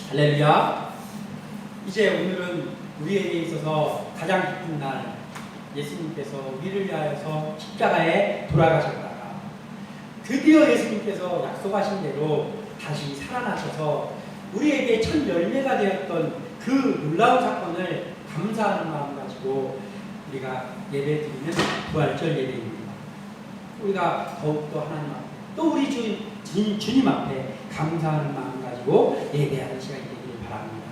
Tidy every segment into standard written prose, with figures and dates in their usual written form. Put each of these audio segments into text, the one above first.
할렐루야. 이제 오늘은 우리에게 있어서 가장 기쁜 날, 예수님께서 우리를 위하여서 십자가에 돌아가셨다가 드디어 예수님께서 약속하신 대로 다시 살아나셔서 우리에게 첫 열매가 되었던 그 놀라운 사건을 감사하는 마음 가지고 우리가 예배드리는 부활절 예배입니다. 우리가 더욱더 하나님 앞에 또 우리 주님 앞에 감사하는 마음 가지고 예배하는 시간이 되기를 바랍니다.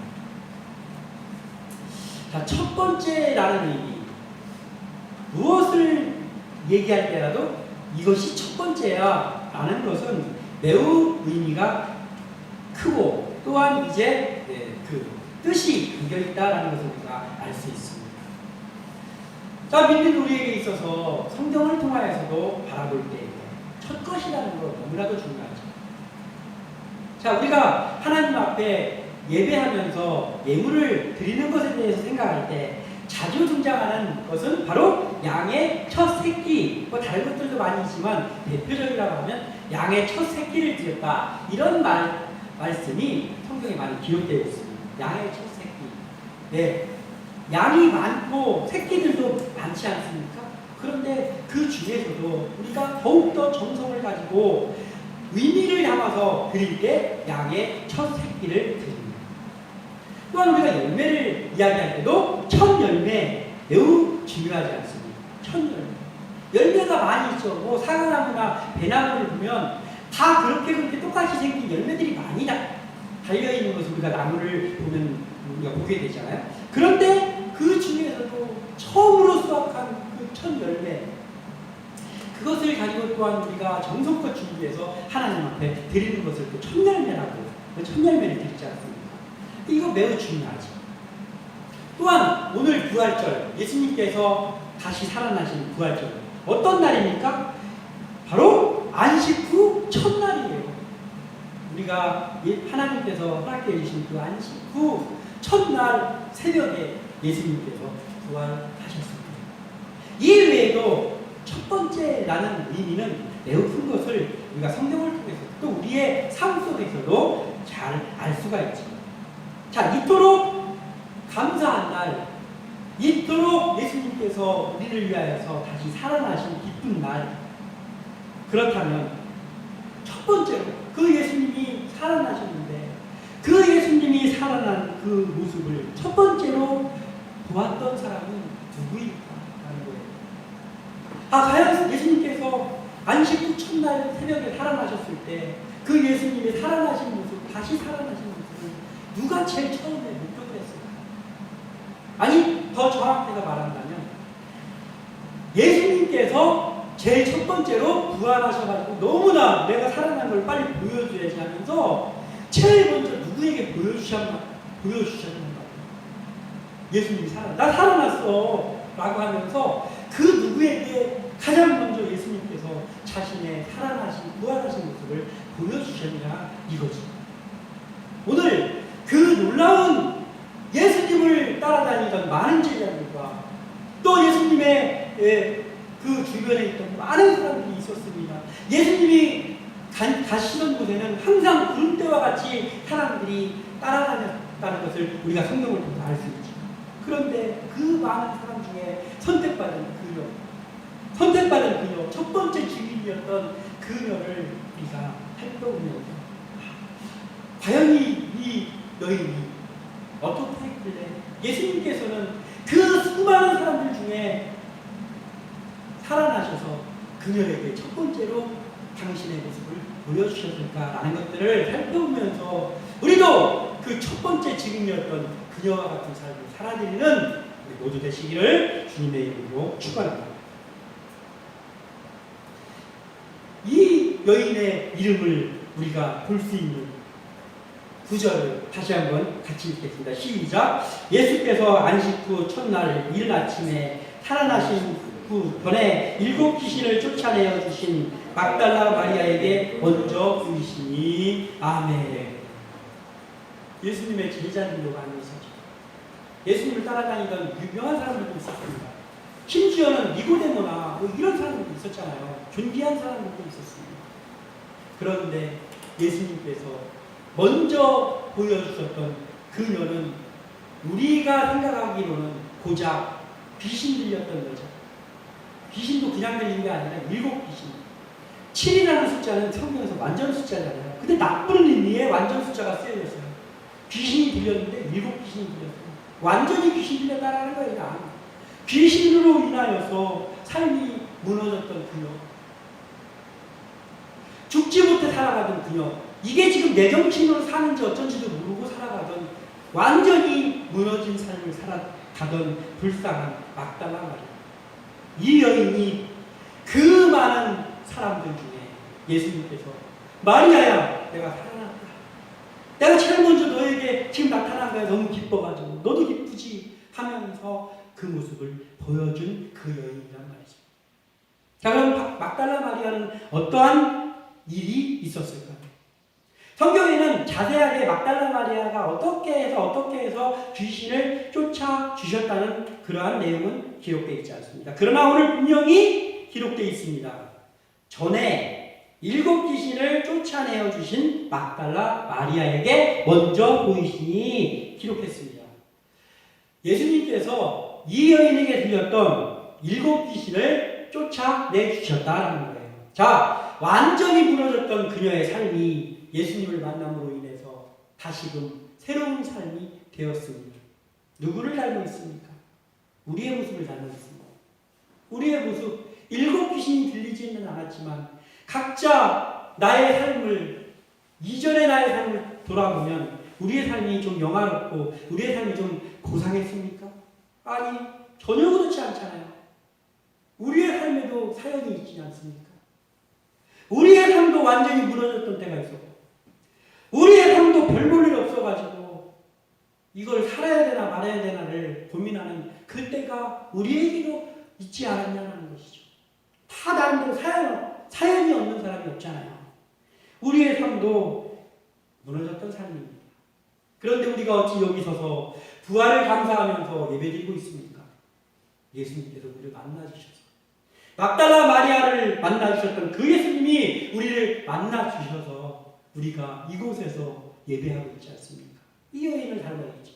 자, 첫 번째라는 의미, 무엇을 얘기할 때라도 이것이 첫 번째야 라는 것은 매우 의미가 크고 또한 이제 그 뜻이 담겨있다라는 것을 우리가 알 수 있습니다. 자, 믿는 우리에게 있어서 성경을 통하여서도 바라볼 때 첫 것이라는 것 너무나도 중요하죠. 자, 우리가 하나님 앞에 예배하면서 예물을 드리는 것에 대해서 생각할 때 자주 등장하는 것은 바로 양의 첫 새끼, 뭐 다른 것들도 많이 있지만 대표적이라고 하면 양의 첫 새끼를 드렸다, 이런 말씀이 성경에 많이 기록되어 있습니다. 양의 첫 새끼. 네, 양이 많고 새끼들도 많지 않습니까? 그런데 그 중에서도 우리가 더욱더 정성을 가지고 의미를 담아서 드릴 때 양의 첫 새끼를 드립니다. 또한 우리가 열매를 이야기할 때도 첫 열매 매우 중요하지 않습니까? 첫 열매. 열매가 많이 있죠. 뭐 사과나무나 배나무를 보면 다 그렇게 똑같이 생긴 열매들이 많이 달려있는 것을 우리가 나무를 보면 우리가 보게 되잖아요. 그런데 그 중에서도 처음으로 수확한 그 첫 열매, 그것을 가지고 또한 우리가 정성껏 준비해서 하나님 앞에 드리는 것을 또 첫 열매라고, 첫 열매를 드리지 않습니까? 이거 매우 중요하죠. 또한 오늘 부활절, 예수님께서 다시 살아나신 부활절, 어떤 날입니까? 바로 안식 후 첫날이에요. 우리가 하나님께서 허락해 주신 그 안식 후 첫날 새벽에 예수님께서 부활하셨습니다. 이 외에도 첫 번째라는 의미는 매우 큰 것을 우리가 성경을 통해서 또 우리의 삶 속에서도 잘 알 수가 있죠. 자, 이토록 감사한 날, 이토록 예수님께서 우리를 위하여서 다시 살아나신 기쁜 날, 그렇다면 첫 번째로 그 예수님이 살아나셨는데 그 예수님이 살아난 그 모습을 첫 번째로 보았던 사람은 누구일까? 라는 거예요. 과연 예수님께서 안식 후 첫날 새벽에 살아나셨을 때 그 예수님의 살아나신 모습, 다시 살아나신 모습을 누가 제일 처음에 목격을 했을까? 아니, 더 정확하게 말한다면 예수님께서 제일 첫 번째로 부활하셔가지고 너무나 내가 살아난 걸 빨리 보여줘야지 하면서 제일 먼저 누구에게 보여주셨는가? 예수님이 나 살아났어 라고 하면서 그 누구에게 가장 먼저 예수님께서 자신의 살아나신, 부활하신 모습을 보여주셨냐, 이거죠. 오늘 그 놀라운 예수님을 따라다니던 많은 제자들과 또 예수님의 그 주변에 있던 많은 사람들이 있었습니다. 예수님이 가시던 곳에는 항상 구름대와 같이 사람들이 따라다녔다는 것을 우리가 성경을 통해서 알 수 있죠. 그런데 그 많은 사람 중에 선택받은 그녀, 첫 번째 주인이었던 그녀를 우리가 살펴보면서 과연 이 여인이 어떻게 했길래 예수님께서는 그 수많은 사람들 중에 살아나셔서 그녀에게 첫 번째로 당신의 모습을 보여주셨을까라는 것들을 살펴보면서 우리도 그 첫 번째 증인이었던 그녀와 같은 삶을 살아드리는 우리 모두 되시기를 주님의 이름으로 축원합니다. 이 여인의 이름을 우리가 볼 수 있는 구절을 다시 한번 같이 읽겠습니다. 시작. 예수께서 안식 후 첫날 이른 아침에 살아나신 후 전에 7 귀신을 쫓아내어 주신 막달라 마리아에게 먼저 보이시니. 아멘. 예수님의 제자들도 많이 있었죠. 예수님을 따라다니던 유명한 사람들도 있었습니다. 심지어는 니고데모나 뭐 이런 사람들도 있었잖아요. 존귀한 사람들도 있었습니다. 그런데 예수님께서 먼저 보여주셨던 그녀는 우리가 생각하기로는 고작 귀신 들렸던 여자. 귀신도 그냥 들린 게 아니라 7 귀신. 7이라는 숫자는 성경에서 완전 숫자잖아요. 근데 나쁜 의미의 완전 숫자가 쓰여졌어요. 귀신이 들렸는데 7 귀신이 들렸어요. 완전히 귀신 들렸다라는 거예요. 귀신으로 인하여서 삶이 무너졌던 그녀. 죽지 못해 살아가던 그녀. 이게 지금 내 정신으로 사는지 어쩐지도 모르고 살아가던 완전히 무너진 삶을 살아가던 불쌍한 막달라 마리아. 이 여인이 그 많은 사람들 중에 예수님께서 마리아야 내가 살아났다. 내가 제일 먼저 너에게 지금 나타난 거야. 너무 기뻐가지고 너도 기쁘지 하면서 그 모습을 보여준 그 여인이란 말이죠. 자, 그럼 막달라 마리아는 어떠한 일이 있었을까요? 성경에는 자세하게 막달라 마리아가 어떻게 해서 귀신을 쫓아주셨다는 그러한 내용은 기록되어 있지 않습니다. 그러나 오늘 분명히 기록되어 있습니다. 전에 7 귀신을 쫓아내어 주신 막달라 마리아에게 먼저 보이시니 기록했습니다. 예수님께서 이 여인에게 들렸던 7 귀신을 쫓아내 주셨다는 거예요. 자, 완전히 무너졌던 그녀의 삶이 예수님을 만남으로 인해서 다시금 새로운 삶이 되었습니다. 누구를 닮고 있습니까? 우리의 모습을 닮고 있습니다. 우리의 모습, 7 귀신이 들리지는 않았지만 각자 나의 삶을, 이전의 나의 삶을 돌아보면 우리의 삶이 좀 영화롭고 우리의 삶이 좀 고상했습니까? 아니, 전혀 그렇지 않잖아요. 우리의 삶에도 사연이 있지 않습니까? 우리의 삶도 완전히 무너졌던 때가 있었고 우리의 삶도 별 볼 일 없어가지고 이걸 살아야 되나 말아야 되나를 고민하는 그때가 우리에게도 있지 않았냐는 것이죠. 다 나름대로 사연이 없는 사람이 없잖아요. 우리의 삶도 무너졌던 삶입니다. 그런데 우리가 어찌 여기 서서 부활을 감사하면서 예배드리고 있습니까? 예수님께서 우리를 만나주셔서 막달라 마리아를 만나주셨던 그 예수님이 우리를 만나주셔서 우리가 이곳에서 예배하고 있지 않습니까? 이 여인을 닮아있죠.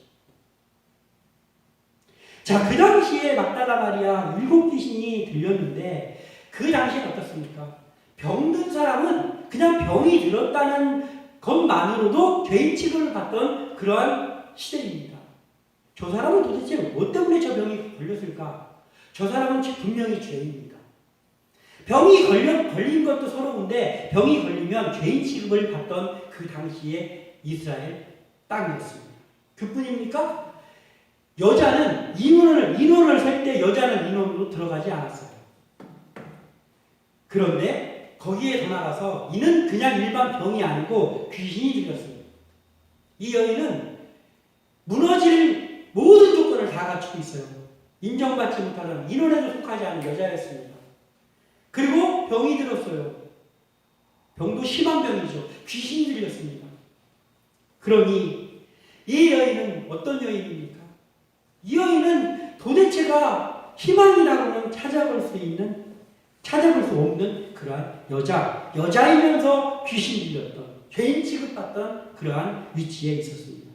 자, 그 당시에 막달라 마리아 7 귀신이 들렸는데 그 당시엔 어떻습니까? 병든 사람은 그냥 병이 들었다는 것만으로도 죄인 취급을 받던 그러한 시대입니다. 저 사람은 도대체 뭐 때문에 저 병이 걸렸을까? 저 사람은 분명히 죄인입니다. 병이 걸린 것도 서러운데 병이 걸리면 죄인 취급을 받던 그 당시의 이스라엘 땅이었습니다. 그뿐입니까? 여자는 인원을 셀 때 여자는 인원으로 들어가지 않았어요. 그런데 거기에 더 나가서 이는 그냥 일반 병이 아니고 귀신이 들렸습니다. 이 여인은 무너질 모든 조건을 다 갖추고 있어요. 인정받지 못하는 인원에도 속하지 않은 여자였습니다. 그리고 병이 들었어요. 병도 심한 병이죠. 귀신이 들렸습니다. 그러니 이 여인은 어떤 여인입니까? 이 여인은 도대체가 희망이라고는 찾아볼 수 없는 그러한 여자이면서 귀신 들렸던, 죄인 취급받던 그러한 위치에 있었습니다.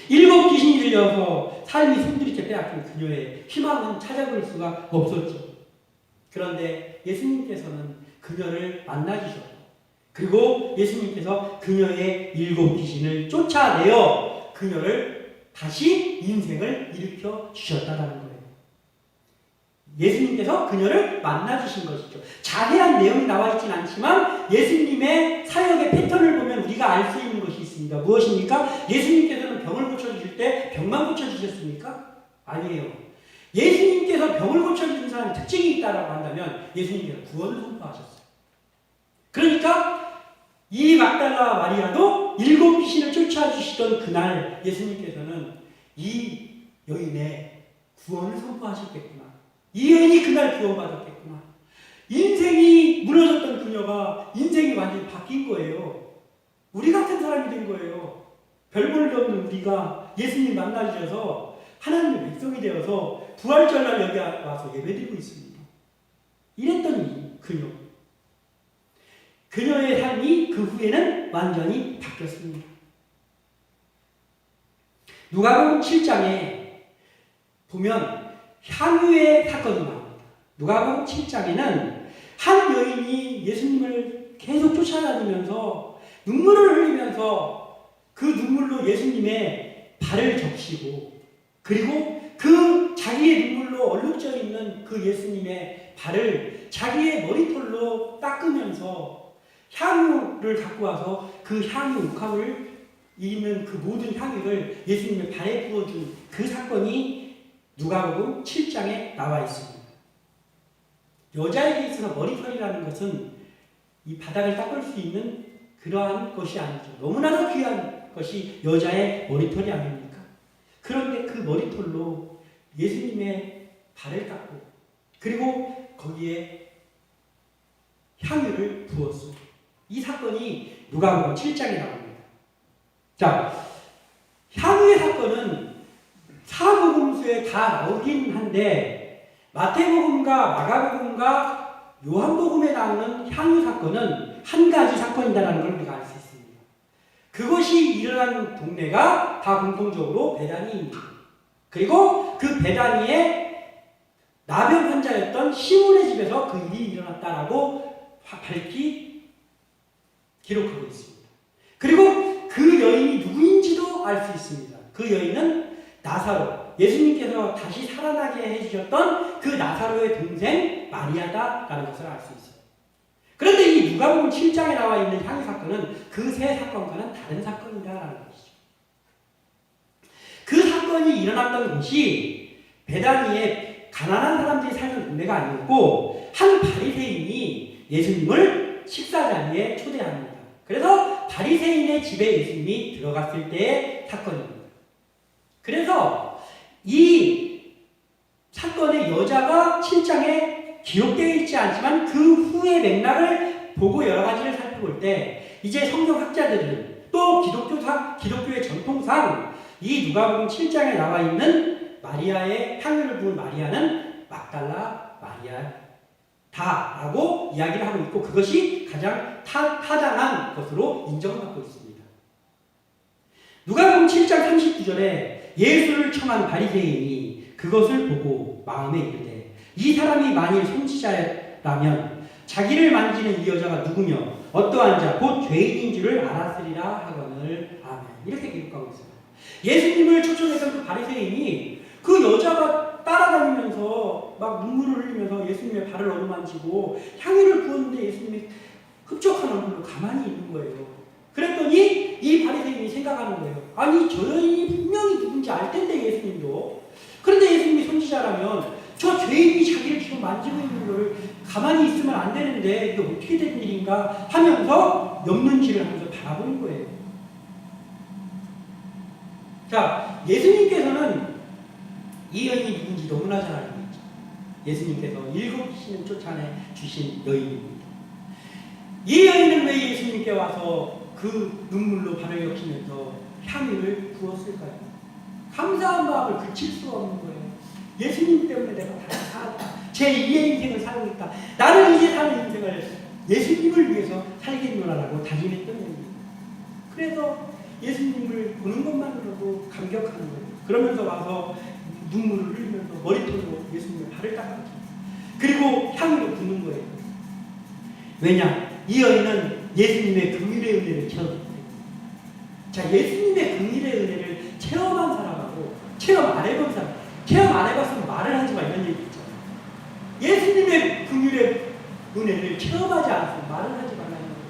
7 귀신이 들려서 삶이 손들이째 빼앗긴 그녀의 희망은 찾아볼 수가 없었죠. 그런데 예수님께서는 그녀를 만나주셨고, 그리고 예수님께서 그녀의 7 귀신을 쫓아내어 그녀를 다시 인생을 일으켜 주셨다는 거예요. 예수님께서 그녀를 만나주신 것이죠. 자세한 내용이 나와 있진 않지만 예수님의 사역의 패턴을 보면 우리가 알 수 있는 것이 있습니다. 무엇입니까? 예수님께서는 병을 고쳐주실 때 병만 고쳐주셨습니까? 아니에요. 예수님께서 병을 고쳐주신 사람의 특징이 있다고 한다면 예수님께서 구원을 선포하셨어요. 그러니까 이 막달라 마리아도 7 귀신을 쫓아주시던 그날 예수님께서는 이 여인의 구원을 선포하셨겠구나. 이 여인이 그날 구원받았겠구나. 인생이 무너졌던 그녀가 인생이 완전히 바뀐 거예요. 우리 같은 사람이 된 거예요. 별 볼 일 없는 우리가 예수님 만나주셔서 하나님의 백성이 되어서 부활절날 여기 와서 예배드리고 있습니다. 이랬던 그녀의 삶이 그 후에는 완전히 바뀌었습니다. 누가복음 7장에 보면 향유의 사건이 나옵니다. 누가복음 7장에는 한 여인이 예수님을 계속 쫓아다니면서 눈물을 흘리면서 그 눈물로 예수님의 발을 적시고, 그리고 그 자기의 눈물로 얼룩져 있는 그 예수님의 발을 자기의 머리털로 닦으면서 향유를 갖고 와서 그 향유 옥합을 있는 그 모든 향유를 예수님의 발에 부어준 그 사건이 누가복음 7장에 나와 있습니다. 여자에게 있어서 머리털이라는 것은 이 바닥을 닦을 수 있는 그러한 것이 아니죠. 너무나도 귀한 것이 여자의 머리털이 아닙니까? 그런데 그 머리털로 예수님의 발을 닦고, 그리고 거기에 향유를 부었습니다. 이 사건이 누가복음 7장에 나옵니다. 자, 향유의 사건은 사복음서에 다 나오긴 한데 마태복음과 마가복음과 요한복음에 나오는 향유 사건은 한 가지 사건이다라는 걸 우리가 알 수 있습니다. 그것이 일어난 동네가 다 공통적으로 베다니입니다. 그리고 그 베다니에 나병 환자였던 시몬의 집에서 그 일이 일어났다라고 밝히 기록하고 있습니다. 그리고 그 여인이 누구인지도 알 수 있습니다. 그 여인은 나사로, 예수님께서 다시 살아나게 해주셨던 그 나사로의 동생 마리아다라는 것을 알 수 있어요. 그런데 이 누가복음 7장에 나와 있는 향유 사건은 그 세 사건과는 다른 사건이다라는 것이죠. 그 사건이 일어났던 곳이 베다니에 가난한 사람들이 살던 동네가 아니었고 한 바리새인이 예수님을 식사 자리에 초대합니다. 그래서 바리새인의 집에 예수님이 들어갔을 때의 사건입니다. 그래서 이 사건의 여자가 7장에 기록되어 있지 않지만 그 후의 맥락을 보고 여러 가지를 살펴볼 때 이제 성경학자들은 또 기독교의 전통상 이 누가복음 7장에 나와 있는 마리아의 향유를 부은 마리아는 막달라 마리아다라고 이야기를 하고 있고, 그것이 가장 타당한 것으로 인정받고 있습니다. 누가복음 7장 39절에 예수를 청한 바리새인이 그것을 보고 마음에 이르되 이 사람이 만일 선지자라면 자기를 만지는 이 여자가 누구며 어떠한 자 곧 죄인인 줄을 알았으리라 하거늘. 아멘. 이렇게 기록하고 있습니다. 예수님을 초청했던 그 바리새인이 그 여자가 따라다니면서 막 눈물을 흘리면서 예수님의 발을 어루만지고 향유를 부었는데 예수님이 흡족한 얼굴로 가만히 있는 거예요. 그랬더니 이 바리새인이 생각하는 거예요. 아니 저 여인이 분명히 누군지 알 텐데 예수님도. 그런데 예수님이 선지자라면 저 죄인이 자기를 지금 만지고 있는 걸 가만히 있으면 안 되는데 이게 어떻게 된 일인가 하면서 옆눈질을 하면서 바라보는 거예요. 자, 예수님께서는 이 여인이 누군지 너무나 잘 알고 있죠. 예수님께서 7 쫓아내 주신 여인입니다. 이 여인은 왜 예수님께 와서 그 눈물로 발을 적시면서 향유를 부었을까요? 감사한 마음을 그칠 수가 없는 거예요. 예수님 때문에 내가 다시 살았다. 제 2의 인생을 살고 있다. 나는 이제 사는 인생을 예수님을 위해서 살겠노라라고 다짐했던 거예요. 그래서 예수님을 보는 것만으로도 감격하는 거예요. 그러면서 와서 눈물을 흘리면서 머리털로 예수님의 발을 닦았죠. 그리고 향유를 붓는 거예요. 왜냐? 이 여인은 예수님의 긍휼의 은혜를 체험했어요. 자, 예수님의 긍휼의 은혜를 체험한 사람하고 체험 안 해본 사람, 체험 안 해봤으면 말을 하지 마, 이런 얘기 있잖아요. 예수님의 긍휼의 은혜를 체험하지 않았으면 말을 하지 말라는 거예요.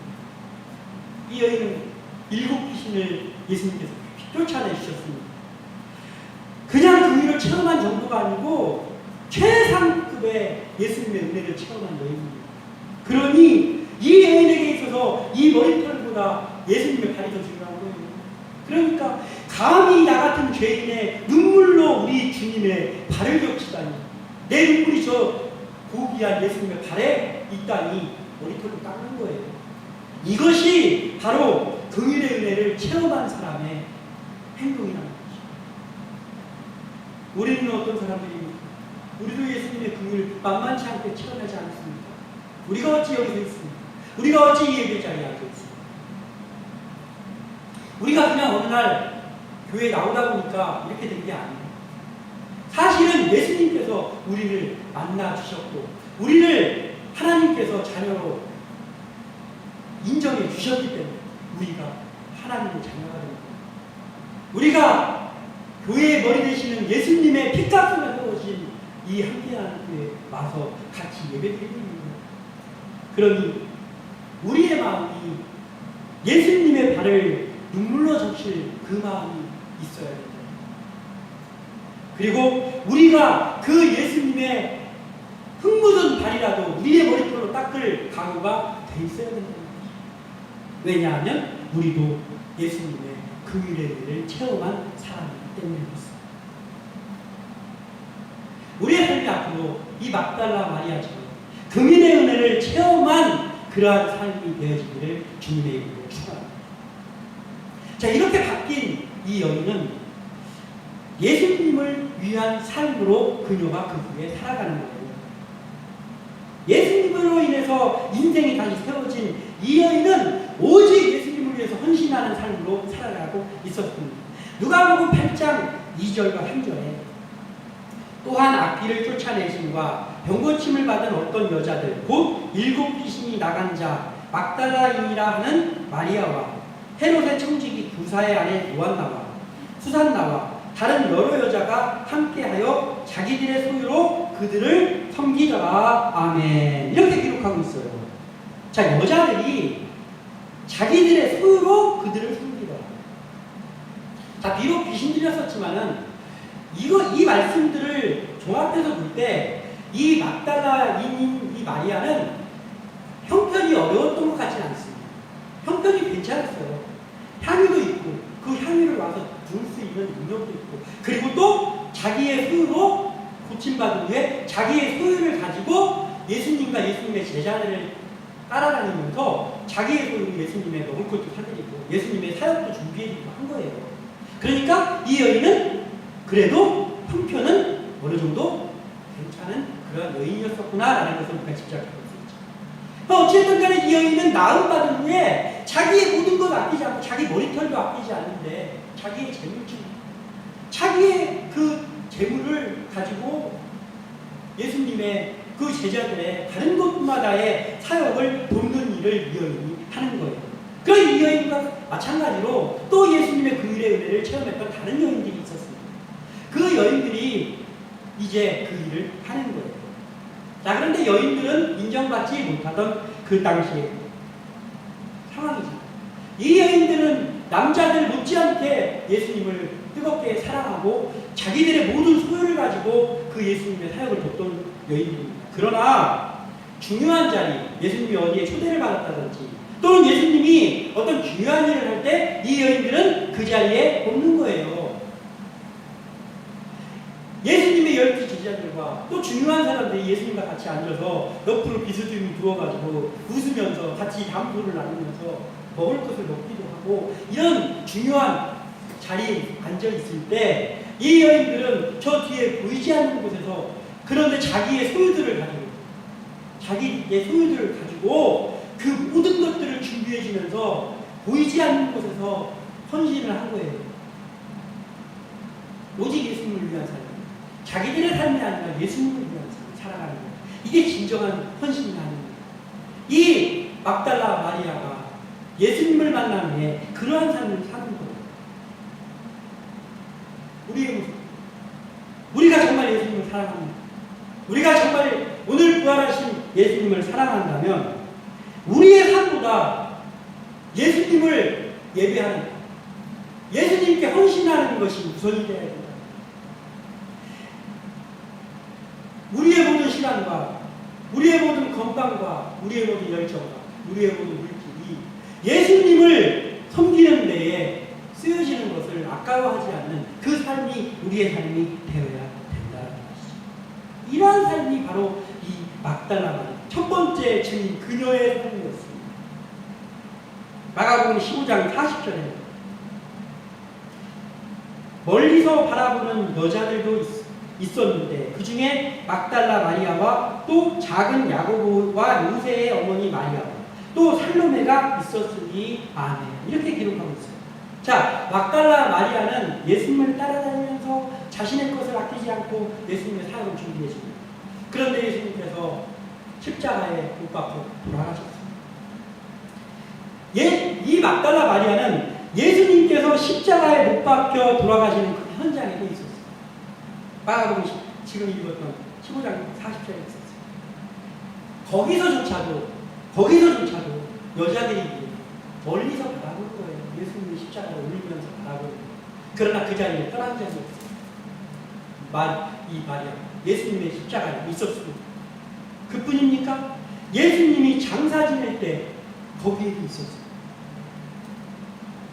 이 여인은 7 귀신을 예수님께서 쫓아내 주셨습니다. 그냥 긍휼을 체험한 정도가 아니고 최상급의 예수님의 은혜를 체험한 여인입니다. 그러니 이 여인에게 있어서 이 머리털보다 예수님의 발이 더 중요한 거예요. 그러니까 감히 나 같은 죄인의 눈물로 우리 주님의 발을 적시다니, 내 눈물이 저 고귀한 예수님의 발에 있다니 머리털로 닦는 거예요. 이것이 바로 긍휼의 은혜를 체험한 사람의 행동이라는 것이죠. 우리는 어떤 사람들입니까? 우리도 예수님의 긍휼을 만만치 않게 체험하지 않습니까? 우리가 어찌 여기서 있습니까? 우리가 어찌 이 예배 자리에 앉아 있습니까? 우리가 그냥 어느 날 교회에 나오다 보니까 이렇게 된 게 아니에요. 사실은 예수님께서 우리를 만나 주셨고 우리를 하나님께서 자녀로 인정해 주셨기 때문에 우리가 하나님의 자녀가 됩니다. 우리가 교회의 머리 되시는 예수님의 피값으로 세워진 이 함께하는 교회에 와서 같이 예배드리는 겁니다. 그러니 우리의 마음이 예수님의 발을 눈물로 적실 그 마음이 있어야 됩니다. 그리고 우리가 그 예수님의 흙 묻은 발이라도 우리의 머리털로 닦을 각오가 돼 있어야 된다는 거죠. 왜냐하면 우리도 예수님의 긍휼의 은혜를 체험한 사람이기 때문에 그렇습니다. 우리의 삶이 앞으로 이 막달라 마리아처럼 긍휼의 은혜를 체험한 그러한 삶이 되어지기를 주님의 이름으로 축원합니다. 자, 이렇게 바뀐 이 여인은 예수님을 위한 삶으로 그녀가 그 후에 살아가는 거예요. 예수님으로 인해서 인생이 다시 세워진 이 여인은 오직 예수님을 위해서 헌신하는 삶으로 살아가고 있었습니다. 누가복음 8장 2절과 3절에 또한 악귀를 쫓아내심과 병고침을 받은 어떤 여자들 곧 7 귀신이 나간 자 막달라인이라 하는 마리아와 헤롯의 청지기 구사의 아내 요한나와 수산나와 다른 여러 여자가 함께하여 자기들의 소유로 그들을 섬기더라. 아멘. 이렇게 기록하고 있어요. 자, 여자들이 자기들의 소유로 그들을 섬기더라. 자, 비록 귀신 들렸었지만은 이 말씀들을 종합해서 볼 때 이 막달라인인 이 마리아는 형편이 어려웠던 것 같지는 않습니다. 형편이 괜찮았어요. 향유도 있고 그 향유를 와서 부을 수 있는 능력도 있고 그리고 또 자기의 소유로 고침받은 후에 자기의 소유를 가지고 예수님과 예수님의 제자들을 따라다니면서 자기의 소유로 예수님의 먹을 것도 사드리고 예수님의 사역도 준비해주고 한 거예요. 그러니까 이 여인은 그래도 형편은 어느 정도 괜찮은 그런 여인이었었구나라는 것을 우리가 짐작할 수 있죠. 어쨌든 간에 이 여인은 나음받은 후에 자기의 모든 것 아끼지 않고 자기 머리털도 아끼지 않는데 자기의 재물줄 자기의 그 재물을 가지고 예수님의 그 제자들의 다른 곳마다의 사역을 돕는 일을 이 여인이 하는 거예요. 그 이 여인과 마찬가지로 또 예수님의 긍휼의 은혜를 체험했던 다른 여인들이 있었습니다. 그 여인들이 이제 그 일을 하는 거예요. 자, 그런데 여인들은 인정받지 못하던 그 당시의 상황이죠. 이 여인들은 남자들 못지않게 예수님을 뜨겁게 사랑하고 자기들의 모든 소유를 가지고 그 예수님의 사역을 돕던 여인들입니다. 그러나 중요한 자리, 예수님이 어디에 초대를 받았다든지 또는 예수님이 어떤 중요한 일을 할 때 이 여인들은 그 자리에 없는 거예요. 예수님의 12 제자들과 또 중요한 사람들이 예수님과 같이 앉아서 옆으로 비스듬히 누워가지고 웃으면서 같이 담소를 나누면서 먹을 것을 먹기도 하고 이런 중요한 자리에 앉아있을 때 이 여인들은 저 뒤에 보이지 않는 곳에서 그런데 자기의 소유들을 가지고 그 모든 것들을 준비해주면서 보이지 않는 곳에서 헌신을 한 거예요. 오직 예수님을 위한 삶. 자기들의 삶이 아니라 예수님을 위한 삶을 살아가는 거예요. 이게 진정한 헌신이라는 거예요. 이 막달라 마리아가 예수님을 만난 후에 그러한 삶을 사는 거예요. 우리의 모습. 우리가 정말 예수님을 사랑합니다. 우리가 정말 오늘 부활하신 예수님을 사랑한다면 우리의 삶보다 예수님을 예배하는 예수님께 헌신하는 것이 우선이 되어야 된다. 우리의 모든 시간과 우리의 모든 건강과 우리의 모든 열정과 우리의 모든 물질이 예수님을 섬기는 데에 쓰여지는 것을 아까워하지 않는 그 삶이 우리의 삶이 되어야 된다는 것이죠. 이러한 삶이 바로 이 막달라 마리아 첫 번째 증인 그녀의 삶이었습니다. 마가복음 15장 40절에 멀리서 바라보는 여자들도 있었는데 그 중에 막달라 마리아와 또 작은 야고보와 요새의 어머니 마리아와 또 살로메가 있었으니 아멘. 이렇게 기록하고 있어요. 자, 막달라 마리아는 예수님을 따라다니면서 자신의 것을 아끼지 않고 예수님의 사역을 준비했습니다. 그런데 예수님께서 십자가에 못 박혀 돌아가셨습니다. 이 막달라 마리아는 예수님께서 십자가에 못 박혀 돌아가시는 그 현장에도 있었어요. 마가복음 지금 읽었던 15장 40절에 있었어요. 거기서조차도 여자들이 멀리서 바라보는 거예요. 예수님이 십자가를 올리면서 바라보는 거예요. 그러나 그 자리에 떠난 적이 없어요. 이 마리아, 예수님의 십자가에 있었습니다. 그뿐입니까? 예수님이 장사 지낼 때 거기에도 있었어요.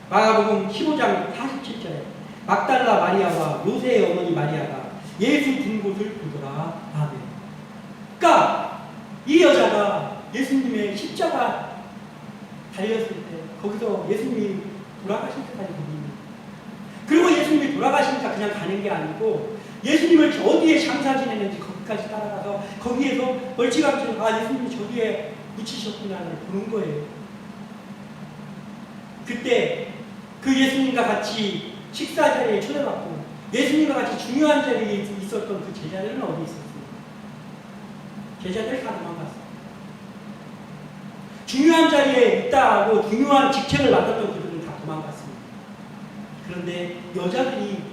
마가복음 15장 47절에 막달라 마리아와 요새의 어머니 마리아가 예수 둔 곳을 보더라. 아멘. 그러니까 이 여자가 예수님의 십자가 달렸을 때 거기서 예수님이 돌아가실 때까지 보입니다. 그리고 예수님이 돌아가시니까 그냥 가는 게 아니고 예수님을 어디에 장사 지내는지 거기까지 따라가서 거기에서 멀찌감치 예수님이 저기에 묻히셨구나를 보는 거예요. 그때 그 예수님과 같이 식사 자리에 초대받고 예수님과 같이 중요한 자리에 있었던 그 제자들은 어디 있었습니까? 제자들 다 도망갔어요. 중요한 자리에 있다고 중요한 직책을 맡았던 그들은 다 도망갔습니다. 그런데 여자들이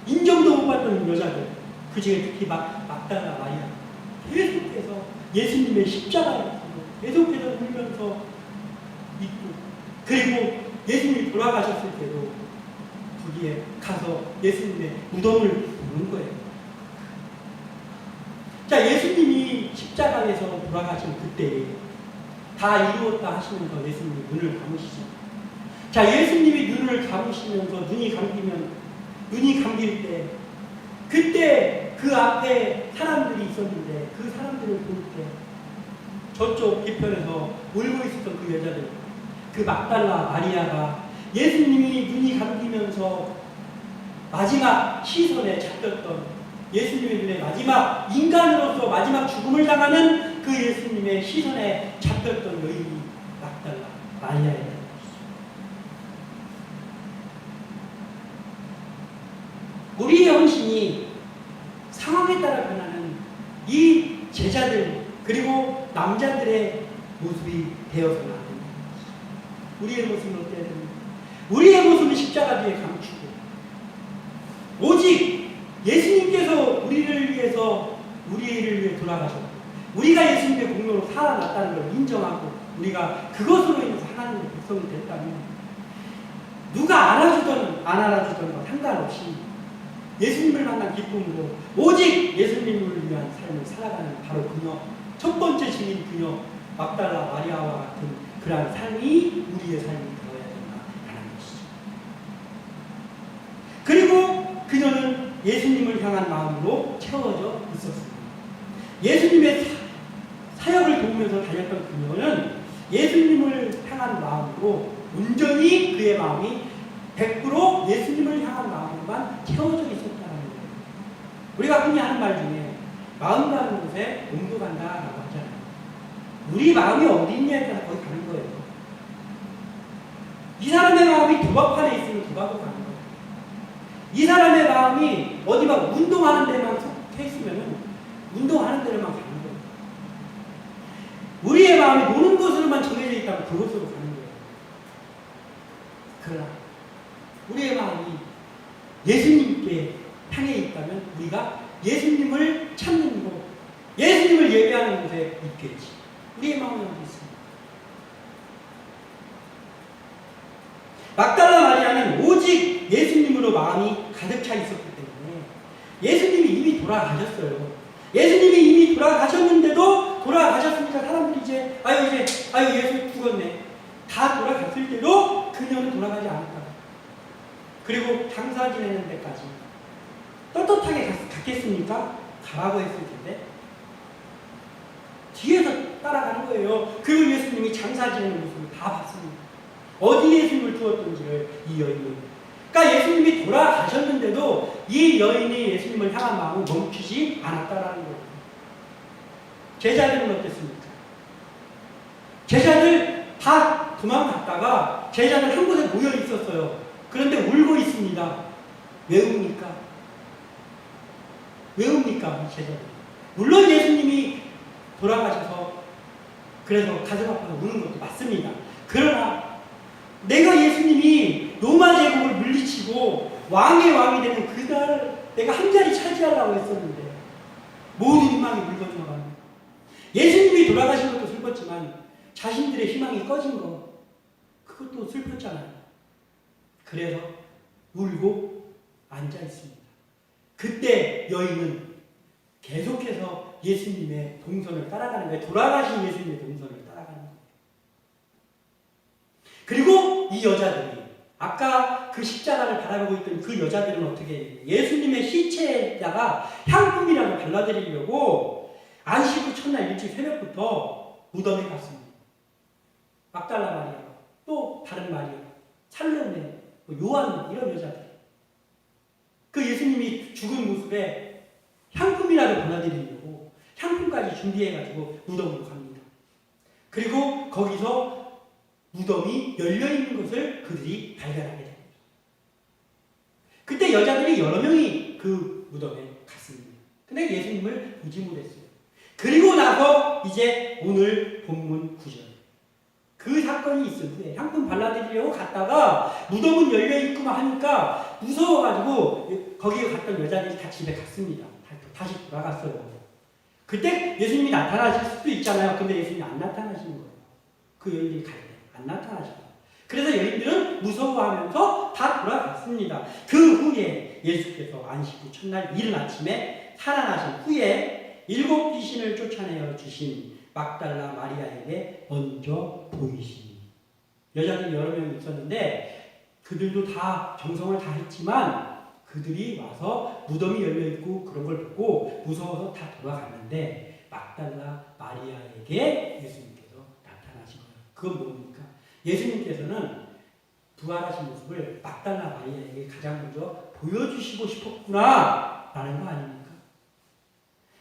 인정도 못 받던 여자들, 그 중에 특히 막달라 마리아 계속해서 예수님의 십자가를 계속해서 울면서 있고, 그리고 예수님이 돌아가셨을 때도 거기에 가서 예수님의 무덤을 보는 거예요. 자, 예수님이 십자가에서 돌아가신 그때 다 이루었다 하시면서 예수님이 눈을 감으시죠. 자, 예수님이 눈을 감으시면서 눈이 감길 때 그때 그 앞에 사람들이 있었는데 그 사람들을 볼 때 저쪽 뒤편에서 울고 있었던 그 여자들, 그 막달라 마리아가 예수님이 눈이 감기면서 마지막 시선에 잡혔던 예수님의 눈에 마지막 인간으로서 마지막 죽음을 당하는 그 예수님의 시선에 잡혔던 여인이 막달라 마리아였다. 우리의 헌신이 상황에 따라 변하는 이 제자들 그리고 남자들의 모습이 되어서는 안 됩니다. 우리의 모습은 어때야 됩니까? 우리의 모습은 십자가 뒤에 감추고 오직 예수님께서 우리를 위해 돌아가셨고 우리가 예수님의 공로로 살아났다는 걸 인정하고 우리가 그것으로 인해서 하나님의 백성이 됐다면 누가 알아주든 안 알아주든 상관없이 예수님을 만난 기쁨으로 오직 예수님을 위한 삶을 살아가는 바로 그녀, 첫 번째 증인 그녀 막달라 마리아와 같은 그러한 삶이 우리의 삶이 되어야 된다라는 것이죠. 그리고 그녀는 예수님을 향한 마음으로 채워져 있었습니다. 예수님의 사역을 도우면서 다녔던 그녀는 예수님을 향한 마음으로 온전히 그의 마음이 100% 예수님을 향한 마음으로만 채워져 있었다는 거예요. 우리가 흔히 하는 말 중에 마음 가는 곳에 몸도 간다라고 하잖아요. 우리 마음이 어디 있냐에 따라 거기 가는 거예요. 이 사람의 마음이 도박판에 있으면 도박으로 가는 거예요. 이 사람의 마음이 어디 막 운동하는 데만 속해 있으면 운동하는 데로만 가는 거예요. 우리의 마음이 노는 곳으로만 정해져 있다면 그곳으로 가는 거예요. 그러나 우리의 마음이 예수님께 향해 있다면 우리가 예수님을 찾는 곳, 예수님을 예배하는 곳에 있겠지. 우리의 마음이 어디 있습니다. 막달라 마리아는 오직 예수님으로 마음이 가득 차 있었기 때문에 예수님이 이미 돌아가셨어요. 예수님이 이미 돌아가셨는데도 돌아가셨으니까 사람들이 이제 예수 죽었네. 다 돌아갔을 때도 그녀는 돌아가지 않았다. 그리고 장사 지내는 데까지 떳떳하게 갔겠습니까? 가라고 했을 텐데 뒤에서 따라가는 거예요. 그리고 예수님이 장사 지내는 모습을 다 봤습니다. 어디에 예수님을 두었던지를 이 여인은. 그러니까 예수님이 돌아가셨는데도 이 여인이 예수님을 향한 마음은 멈추지 않았다라는 거예요. 제자들은 어땠습니까? 제자들 다 도망갔다가 제자들 한 곳에 모여 있었어요. 그런데 울고 있습니다. 왜 웁니까? 왜 웁니까? 이 제자들. 물론 예수님이 돌아가셔서 그래서 가슴 아파서 우는 것도 맞습니다. 그러나 내가 예수님이 로마 제국을 물리치고 왕의 왕이 되는 그날 내가 한 자리 차지하려고 했었는데 모든 희망이 물 건너가는 예수님이 돌아가신 것도 슬펐지만 자신들의 희망이 꺼진 거 그것도 슬펐잖아요. 그래서 울고 앉아 있습니다. 그때 여인은 계속해서 예수님의 동선을 따라가는 거예요. 돌아가신 예수님의 동선을 따라가는 거예요. 그리고 이 여자들이 아까 그 십자가를 바라보고 있던 그 여자들은 어떻게 해요? 예수님의 시체에다가 향품이라도 발라드리려고 안식 후 첫날 일찍 새벽부터 무덤에 갔습니다. 막달라 마리아, 또 다른 마리아, 살로메, 요한 이런 여자들. 그 예수님이 죽은 모습에 향품이라도 발라드리려고 향품까지 준비해가지고 무덤으로 갑니다. 그리고 거기서 무덤이 열려있는 것을 그들이 발견하게 됩니다. 그때 여자들이 여러 명이 그 무덤에 갔습니다. 근데 예수님을 보지 못했어요. 그리고 나서 이제 오늘 본문 9절. 그 사건이 있은 후에 향품 발라드리려고 갔다가 무덤은 열려있구만 하니까 무서워가지고 거기에 갔던 여자들이 다 집에 갔습니다. 다시 돌아갔어요. 그때 예수님이 나타나실 수도 있잖아요. 근데 예수님이 안 나타나시는 거예요. 그 여인들이 갈 때 안 나타나셨어요. 그래서 여인들은 무서워하면서 다 돌아갔습니다. 그 후에 예수께서 안식 후 첫날 이른 아침에 살아나신 후에 7 귀신을 쫓아내어 주신 막달라 마리아에게 먼저 보이시니 여자들이 여러 명 있었는데 그들도 다 정성을 다했지만 그들이 와서 무덤이 열려있고 그런 걸 보고 무서워서 다 돌아갔는데 막달라 마리아에게 예수님께서 나타나신 거예요. 그건 뭡니까? 예수님께서는 부활하신 모습을 막달라 마리아에게 가장 먼저 보여주시고 싶었구나 라는 거 아닙니까?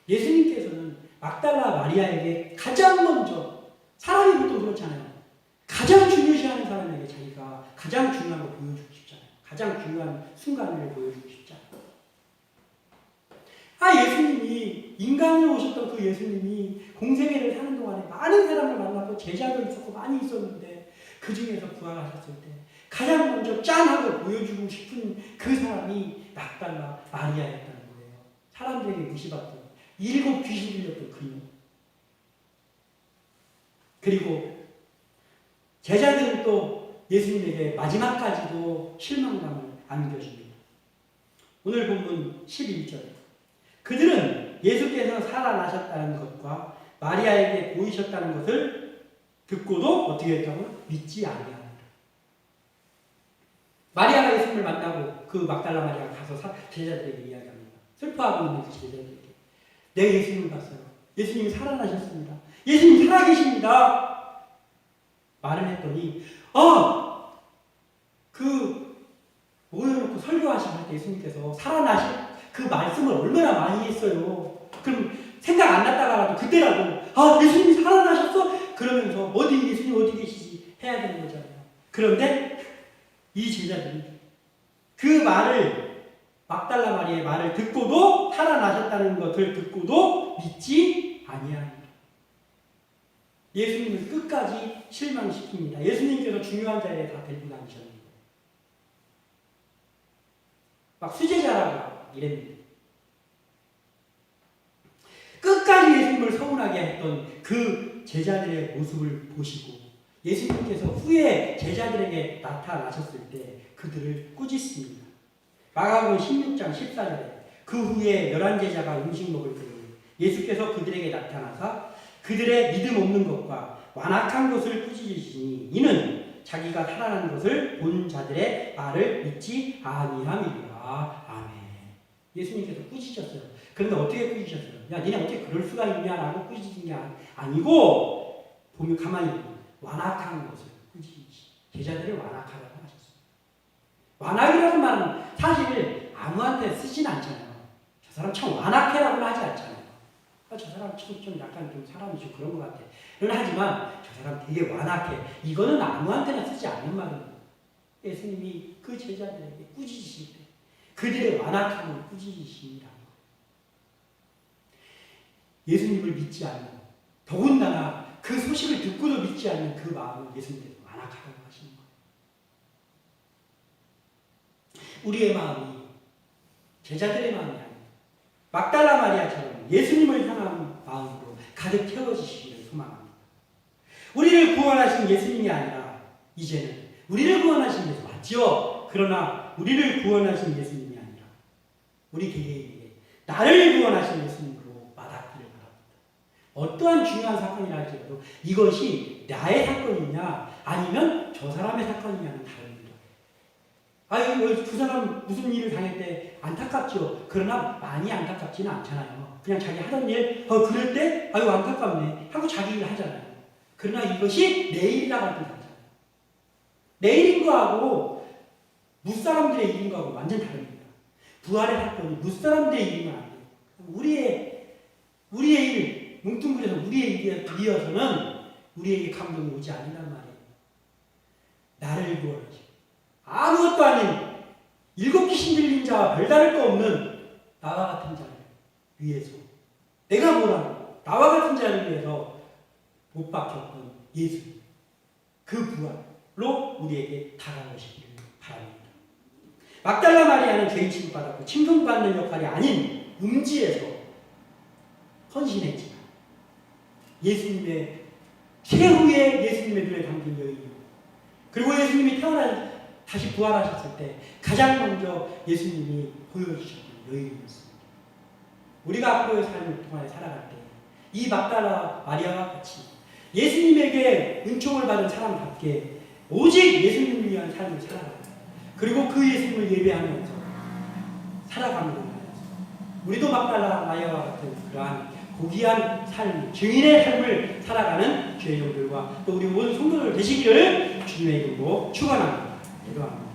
예수님께서는 막달라 마리아에게 가장 먼저 사람이 보통 그렇잖아요. 가장 중요시하는 사람에게 자기가 가장 중요한 걸 보여주고 싶잖아요. 가장 중요한 순간을 보여주고 싶잖아요. 예수님이 인간으로 오셨던 그 예수님이 공생애를 사는 동안에 많은 사람을 만나고 제자도 있었고 많이 있었는데 그 중에서 부활하셨을 때 가장 먼저 짠하고 보여주고 싶은 그 사람이 막달라 마리아였다는 거예요. 사람들에게 무시받던 7 귀신 들렸던 그녀. 그리고 제자들은 또 예수님에게 마지막까지도 실망감을 안겨줍니다. 오늘 본문 11절. 그들은 예수께서 살아나셨다는 것과 마리아에게 보이셨다는 것을 듣고도 어떻게 했다고? 믿지 아니하니라. 마리아가 예수님을 만나고 그 막달라 마리아가 가서 제자들에게 이야기합니다. 슬퍼하고 있는 그 제자들에게. 내가 예수님을 봤어요. 예수님이 살아나셨습니다. 예수님 살아계십니다. 말을 했더니 모여놓고 설교하실 때 예수님께서 살아나신 그 말씀을 얼마나 많이 했어요. 그럼 생각 안 났다가라도 그때라도 예수님이 살아나셨어? 그러면서 예수님 어디 계시지? 해야 되는 거잖아요. 그런데 이 제자들이 그 말을 막달라 마리아의 말을 듣고도 살아나셨다는 것을 듣고도 믿지 아니하니라. 예수님을 끝까지 실망시킵니다. 예수님께서 중요한 자리에 다 데리고 다니셨는데 막 수제자라고 이랬는데 끝까지 예수님을 서운하게 했던 그 제자들의 모습을 보시고 예수님께서 후에 제자들에게 나타나셨을 때 그들을 꾸짖습니다. 마가복음 16장 14절에 그 후에 11제자가 음식 먹을 때에 예수께서 그들에게 나타나사 그들의 믿음 없는 것과 완악한 것을 꾸짖으시니 이는 자기가 살아난 것을 본 자들의 말을 믿지 아니함이라. 아멘. 예수님께서 꾸짖으셨어요. 그런데 어떻게 꾸짖으셨어요? 야, 니네 어떻게 그럴 수가 있냐라고 꾸짖은 게 아니고 보면 가만히 보면 완악한 것을 꾸짖으시. 제자들을 완악하다고 하셨어요. 완악이라는 말은 사실 아무한테 쓰진 않잖아요. 저 사람 참 완악해라고는 하지 않잖아요. 저 사람 좀 약간 좀 사람이 좀 그런 것 같아. 하지만 저 사람 되게 완악해. 이거는 아무한테나 쓰지 않는 말입니다. 예수님이 그 제자들에게 꾸짖으실 때 그들의 완악함을 꾸짖으십니다. 예수님을 믿지 않는, 더군다나 그 소식을 듣고도 믿지 않는 그 마음을 예수님께서 완악하다고 하시는 거예요. 우리의 마음이 제자들의 마음이 아니에요. 막달라 마리아처럼 예수님을 향한 마음으로 가득 채워지시기를 소망합니다. 우리를 구원하신 예수님이 아니라 이제는 우리를 구원하신 예수 맞죠? 그러나 우리를 구원하신 예수님이 아니라 우리 개개인에게 나를 구원하신 예수님으로 와닿기를 바랍니다. 어떠한 중요한 사건이라 할지라도 이것이 나의 사건이냐 아니면 저 사람의 사건이냐는 다릅니다. 아유, 그 사람 무슨 일을 당할 때 안타깝죠. 그러나 많이 안타깝지는 않잖아요. 그냥 자기 하던 일, 그럴 때, 아유, 안타깝네. 하고 자기 일 하잖아요. 그러나 이것이 내 일이라고 할 때 다르잖아요. 내 일인 거하고 무사람들의 일인 거하고 완전 다릅니다. 부활의 사건이 무사람들의 일이면 안 돼요. 우리의 일, 뭉뚱그려서 우리의 일에 비어서는 우리에게 감동이 오지 않는단 말이에요. 나를 구원하시고 아무것도 아닌 일곱 귀신 들린 자와 별다를 거 없는 나와 같은 자를 위해서 내가 뭐라고 나와 같은 자를 위해서 못 박혔던 예수 그 부활로 우리에게 다가오시기를 바랍니다. 막달라 마리아는 죄인 취급받았고 칭송받는 역할이 아닌 음지에서 헌신했지만 예수님의 최후의 예수님의 눈에 담긴 여인이요. 그리고 예수님이 다시 부활하셨을 때 가장 먼저 예수님이 보여주셨던 여인이었습니다. 우리가 앞으로의 삶을 통하여 살아갈 때 이 막달라 마리아와 같이 예수님에게 은총을 받은 사람답게 오직 예수님을 위한 삶을 살아가고 그리고 그 예수님을 예배하면서 살아가는 것을 우리도 막달라 마리아와 같은 그러한 고귀한 삶, 증인의 삶을 살아가는 주의 종들과 또 우리 모든 성도들 되시기를 주님의 이름으로 축원합니다. 기도합니다.